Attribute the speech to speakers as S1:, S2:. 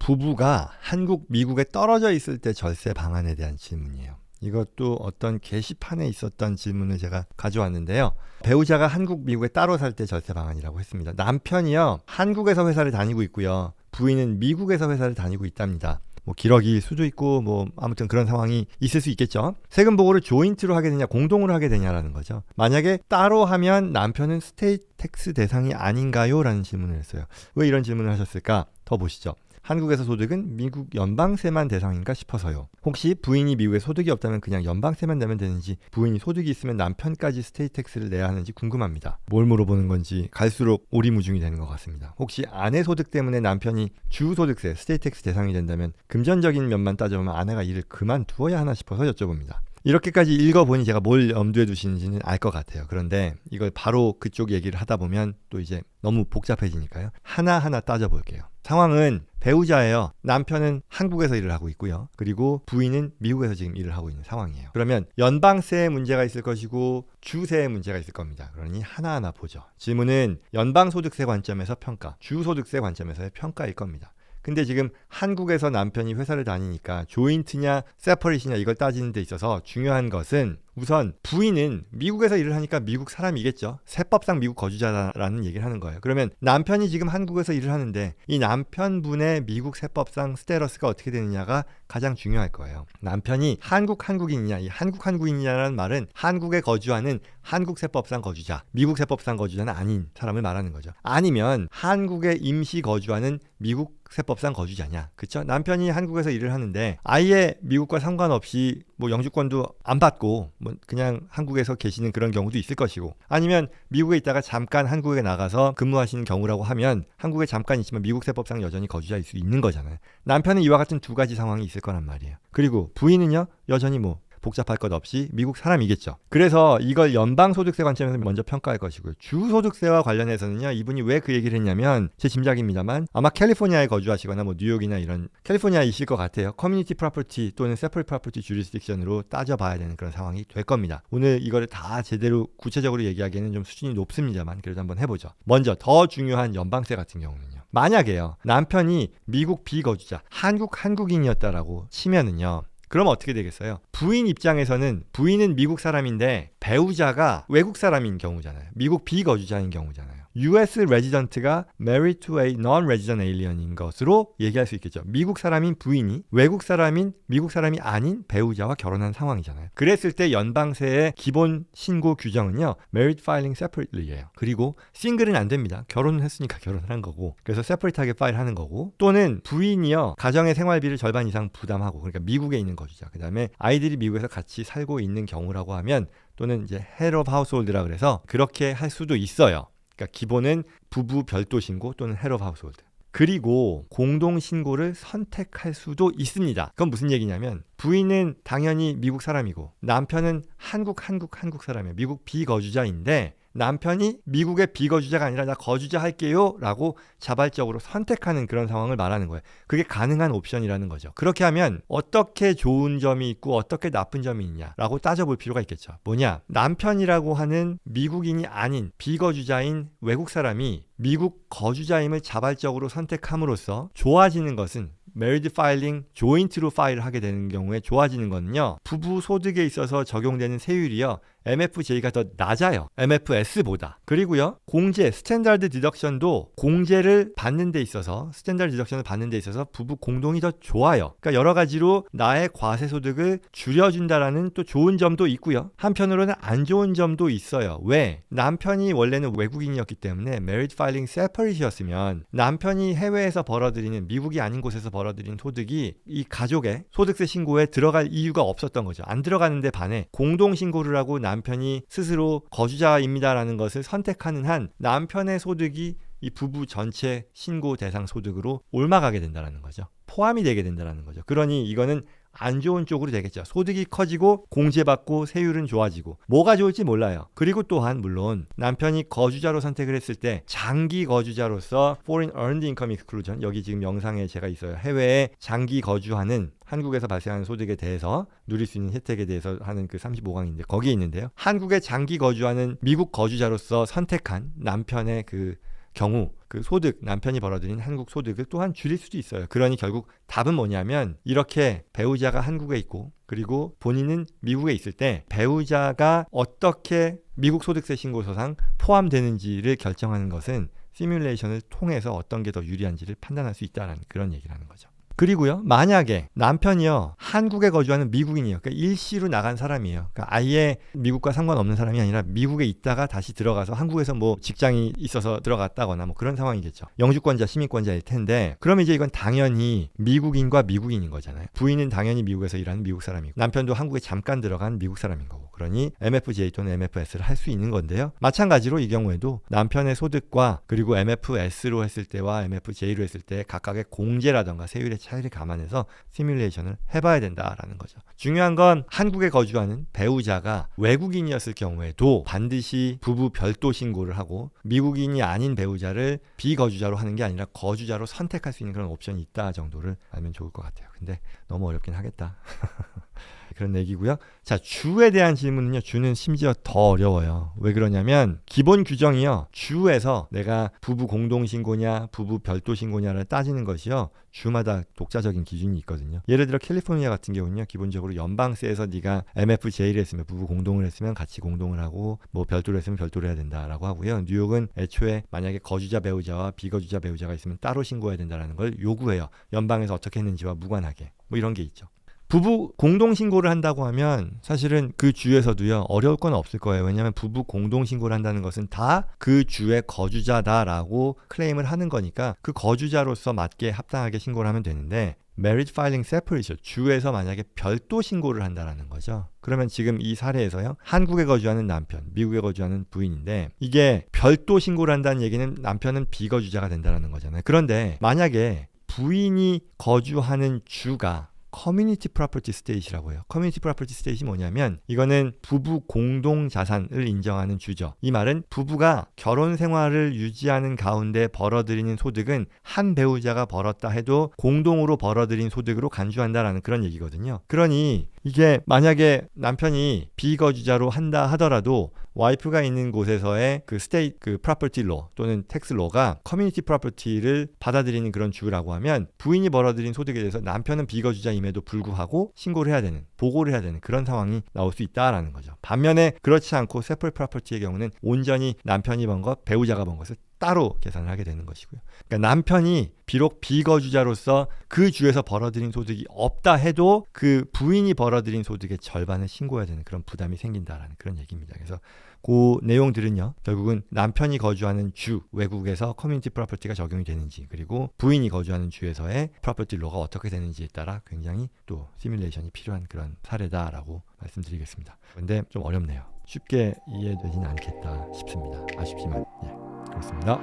S1: 부부가 한국, 미국에 떨어져 있을 때 절세 방안에 대한 질문이에요. 이것도 어떤 게시판에 있었던 질문을 제가 가져왔는데요. 배우자가 한국, 미국에 따로 살 때 절세 방안이라고 했습니다. 남편이요, 한국에서 회사를 다니고 있고요, 부인은 미국에서 회사를 다니고 있답니다. 뭐 기러기일 수도 있고 뭐 아무튼 그런 상황이 있을 수 있겠죠. 세금 보고를 조인트로 하게 되냐 공동으로 하게 되냐라는 거죠. 만약에 따로 하면 남편은 스테이트 텍스 대상이 아닌가요? 라는 질문을 했어요. 왜 이런 질문을 하셨을까? 더 보시죠. 한국에서 소득은 미국 연방세만 대상인가 싶어서요. 혹시 부인이 미국에 소득이 없다면 그냥 연방세만 내면 되는지, 부인이 소득이 있으면 남편까지 스테이트 텍스를 내야 하는지 궁금합니다. 뭘 물어보는 건지 갈수록 오리무중이 되는 것 같습니다. 혹시 아내 소득 때문에 남편이 주소득세, 스테이트 텍스 대상이 된다면 금전적인 면만 따져보면 아내가 일을 그만두어야 하나 싶어서 여쭤봅니다. 이렇게까지 읽어보니 제가 뭘 염두에 두시는지는 알 것 같아요. 그런데 이걸 바로 그쪽 얘기를 하다 보면 또 이제 너무 복잡해지니까요. 하나하나 따져볼게요. 상황은 배우자예요. 남편은 한국에서 일을 하고 있고요. 그리고 부인은 미국에서 지금 일을 하고 있는 상황이에요. 그러면 연방세에 문제가 있을 것이고 주세에 문제가 있을 겁니다. 그러니 하나하나 보죠. 질문은 연방소득세 관점에서 평가, 주소득세 관점에서의 평가일 겁니다. 근데 지금 한국에서 남편이 회사를 다니니까 조인트냐 세퍼릿이냐 이걸 따지는 데 있어서 중요한 것은 우선 부인은 미국에서 일을 하니까 미국 사람이겠죠. 세법상 미국 거주자라는 얘기를 하는 거예요. 그러면 남편이 지금 한국에서 일을 하는데 이 남편분의 미국 세법상 스테러스가 어떻게 되느냐가 가장 중요할 거예요. 남편이 한국인이냐, 이 한국인이냐라는 말은 한국에 거주하는 한국 세법상 거주자, 미국 세법상 거주자는 아닌 사람을 말하는 거죠. 아니면 한국에 임시 거주하는 미국 세법상 거주자냐. 그렇죠? 남편이 한국에서 일을 하는데 아예 미국과 상관없이 뭐 영주권도 안 받고 뭐 그냥 한국에서 계시는 그런 경우도 있을 것이고, 아니면 미국에 있다가 잠깐 한국에 나가서 근무하시는 경우라고 하면 한국에 잠깐 있지만 미국 세법상 여전히 거주자일 수 있는 거잖아요. 남편은 이와 같은 두 가지 상황이 있을 거란 말이에요. 그리고 부인은요, 여전히 뭐 복잡할 것 없이 미국 사람이겠죠. 그래서 이걸 연방소득세 관점에서 먼저 평가할 것이고요. 주소득세와 관련해서는요, 이분이 왜 그 얘기를 했냐면 제 짐작입니다만 아마 캘리포니아에 거주하시거나 뭐 뉴욕이나 이런 캘리포니아이실 것 같아요. 커뮤니티 프로퍼티 또는 세퍼릿 프로퍼티 주리스딕션으로 따져봐야 되는 그런 상황이 될 겁니다. 오늘 이거를 다 제대로 구체적으로 얘기하기에는 좀 수준이 높습니다만 그래도 한번 해보죠. 먼저 더 중요한 연방세 같은 경우는요, 만약에요 남편이 미국 비거주자 한국인이었다라고 치면은요, 그럼 어떻게 되겠어요? 부인 입장에서는 부인은 미국 사람인데 배우자가 외국 사람인 경우잖아요. 미국 비거주자인 경우잖아요. US resident가 married to a non-resident alien인 것으로 얘기할 수 있겠죠. 미국 사람인 부인이 외국 사람인 미국 사람이 아닌 배우자와 결혼한 상황이잖아요. 그랬을 때 연방세의 기본 신고 규정은요, married filing separately예요. 그리고 싱글은 안 됩니다. 결혼을 했으니까 결혼을 한 거고, 그래서 세퍼릿하게 파일하는 거고, 또는 부인이요 가정의 생활비를 절반 이상 부담하고, 그러니까 미국에 있는 거주자, 그 다음에 아이들이 미국에서 같이 살고 있는 경우라고 하면, 또는 이제 head of household라 그래서 그렇게 할 수도 있어요. 그러니까 기본은 부부 별도 신고 또는 head of household. 그리고 공동 신고를 선택할 수도 있습니다. 그건 무슨 얘기냐면 부인은 당연히 미국 사람이고 남편은 한국 사람이에요. 미국 비거주자인데 남편이 미국의 비거주자가 아니라 나 거주자 할게요 라고 자발적으로 선택하는 그런 상황을 말하는 거예요. 그게 가능한 옵션이라는 거죠. 그렇게 하면 어떻게 좋은 점이 있고 어떻게 나쁜 점이 있냐라고 따져볼 필요가 있겠죠. 뭐냐, 남편이라고 하는 미국인이 아닌 비거주자인 외국 사람이 미국 거주자임을 자발적으로 선택함으로써 좋아지는 것은, married filing, 조인트로 파일을 하게 되는 경우에 좋아지는 거는요, 부부 소득에 있어서 적용되는 세율이요, MFJ가 더 낮아요. MFS보다. 그리고요, 공제, 스탠다드 디덕션도 공제를 받는 데 있어서, 스탠다드 디덕션을 받는 데 있어서 부부 공동이 더 좋아요. 그러니까 여러 가지로 나의 과세 소득을 줄여준다라는 또 좋은 점도 있고요. 한편으로는 안 좋은 점도 있어요. 왜? 남편이 원래는 외국인이었기 때문에 married filing separat이었으면 남편이 해외에서 벌어들이는, 미국이 아닌 곳에서 벌어들이는 소득이 이 가족의 소득세 신고에 들어갈 이유가 없었던 거죠. 안 들어가는데 반해 공동신고를 하고 남편이 스스로 거주자입니다라는 것을 선택하는 한 남편의 소득이 이 부부 전체 신고 대상 소득으로 옮아가게 된다는 거죠. 포함이 되게 된다는 거죠. 그러니 이거는 안 좋은 쪽으로 되겠죠. 소득이 커지고 공제받고 세율은 좋아지고 뭐가 좋을지 몰라요. 그리고 또한 물론 남편이 거주자로 선택을 했을 때 장기 거주자로서 Foreign Earned Income Exclusion, 여기 지금 영상에 제가 있어요. 해외에 장기 거주하는 한국에서 발생하는 소득에 대해서 누릴 수 있는 혜택에 대해서 하는 그 35강인데 거기에 있는데요. 한국에 장기 거주하는 미국 거주자로서 선택한 남편의 그 경우 그 소득, 남편이 벌어들인 한국 소득을 또한 줄일 수도 있어요. 그러니 결국 답은 뭐냐면 이렇게 배우자가 한국에 있고 그리고 본인은 미국에 있을 때 배우자가 어떻게 미국 소득세 신고서상 포함되는지를 결정하는 것은 시뮬레이션을 통해서 어떤 게 더 유리한지를 판단할 수 있다는 그런 얘기를 하는 거죠. 그리고요, 만약에 남편이요 한국에 거주하는 미국인이에요. 그러니까 일시로 나간 사람이에요. 그러니까 아예 미국과 상관없는 사람이 아니라 미국에 있다가 다시 들어가서 한국에서 뭐 직장이 있어서 들어갔다거나 뭐 그런 상황이겠죠. 영주권자, 시민권자일 텐데 그러면 이제 이건 당연히 미국인과 미국인인 거잖아요. 부인은 당연히 미국에서 일하는 미국 사람이고 남편도 한국에 잠깐 들어간 미국 사람인 거고 그러니 MFJ 또는 MFS를 할 수 있는 건데요. 마찬가지로 이 경우에도 남편의 소득과 그리고 MFS로 했을 때와 MFJ로 했을 때 각각의 공제라던가 세율의 차이를 감안해서 시뮬레이션을 해봐야 된다라는 거죠. 중요한 건 한국에 거주하는 배우자가 외국인이었을 경우에도 반드시 부부 별도 신고를 하고 미국인이 아닌 배우자를 비거주자로 하는 게 아니라 거주자로 선택할 수 있는 그런 옵션이 있다 정도를 알면 좋을 것 같아요. 근데 너무 어렵긴 하겠다. 그런 얘기고요. 자, 주에 대한 질문은요. 주는 심지어 더 어려워요. 왜 그러냐면 기본 규정이요. 주에서 내가 부부 공동신고냐 부부 별도 신고냐를 따지는 것이요. 주마다 독자적인 기준이 있거든요. 예를 들어 캘리포니아 같은 경우는요. 기본적으로 연방세에서 네가 MFJ를 했으면 부부 공동을 했으면 같이 공동을 하고 뭐 별도를 했으면 별도를 해야 된다라고 하고요. 뉴욕은 애초에 만약에 거주자 배우자와 비거주자 배우자가 있으면 따로 신고해야 된다는 걸 요구해요. 연방에서 어떻게 했는지와 무관하게. 뭐 이런 게 있죠. 부부 공동신고를 한다고 하면 사실은 그 주에서도요 어려울 건 없을 거예요. 왜냐하면 부부 공동신고를 한다는 것은 다 그 주의 거주자다라고 클레임을 하는 거니까 그 거주자로서 맞게 합당하게 신고를 하면 되는데 Marriage Filing Separation, 주에서 만약에 별도 신고를 한다라는 거죠. 그러면 지금 이 사례에서요 한국에 거주하는 남편, 미국에 거주하는 부인인데 이게 별도 신고를 한다는 얘기는 남편은 비거주자가 된다는 거잖아요. 그런데 만약에 부인이 거주하는 주가 커뮤니티 프로퍼티 스테이트라고 해요. 커뮤니티 프로퍼티 스테이트이 뭐냐면 이거는 부부 공동 자산을 인정하는 주죠. 이 말은 부부가 결혼 생활을 유지하는 가운데 벌어들이는 소득은 한 배우자가 벌었다 해도 공동으로 벌어들인 소득으로 간주한다라는 그런 얘기거든요. 그러니 이게 만약에 남편이 비거주자로 한다 하더라도 와이프가 있는 곳에서의 그 스테이트 그 프로퍼티 로 또는 텍스 로가 커뮤니티 프로퍼티를 받아들이는 그런 주라고 하면 부인이 벌어들인 소득에 대해서 남편은 비거주자임에도 불구하고 신고를 해야 되는, 보고를 해야 되는 그런 상황이 나올 수 있다라는 거죠. 반면에 그렇지 않고 세퍼레이트 프로퍼티의 경우는 온전히 남편이 번 것, 배우자가 번 것을 따로 계산을 하게 되는 것이고요. 그러니까 남편이 비록 비거주자로서 그 주에서 벌어들인 소득이 없다 해도 그 부인이 벌어들인 소득의 절반을 신고해야 되는 그런 부담이 생긴다라는 그런 얘기입니다. 그래서 그 내용들은요. 결국은 남편이 거주하는 주, 외국에서 커뮤니티 프로퍼티가 적용이 되는지 그리고 부인이 거주하는 주에서의 프로퍼티 로가 어떻게 되는지에 따라 굉장히 또 시뮬레이션이 필요한 그런 사례다라고 말씀드리겠습니다. 그런데 좀 어렵네요. 쉽게 이해되지는 않겠다 싶습니다. 아쉽지만 그렇습니다.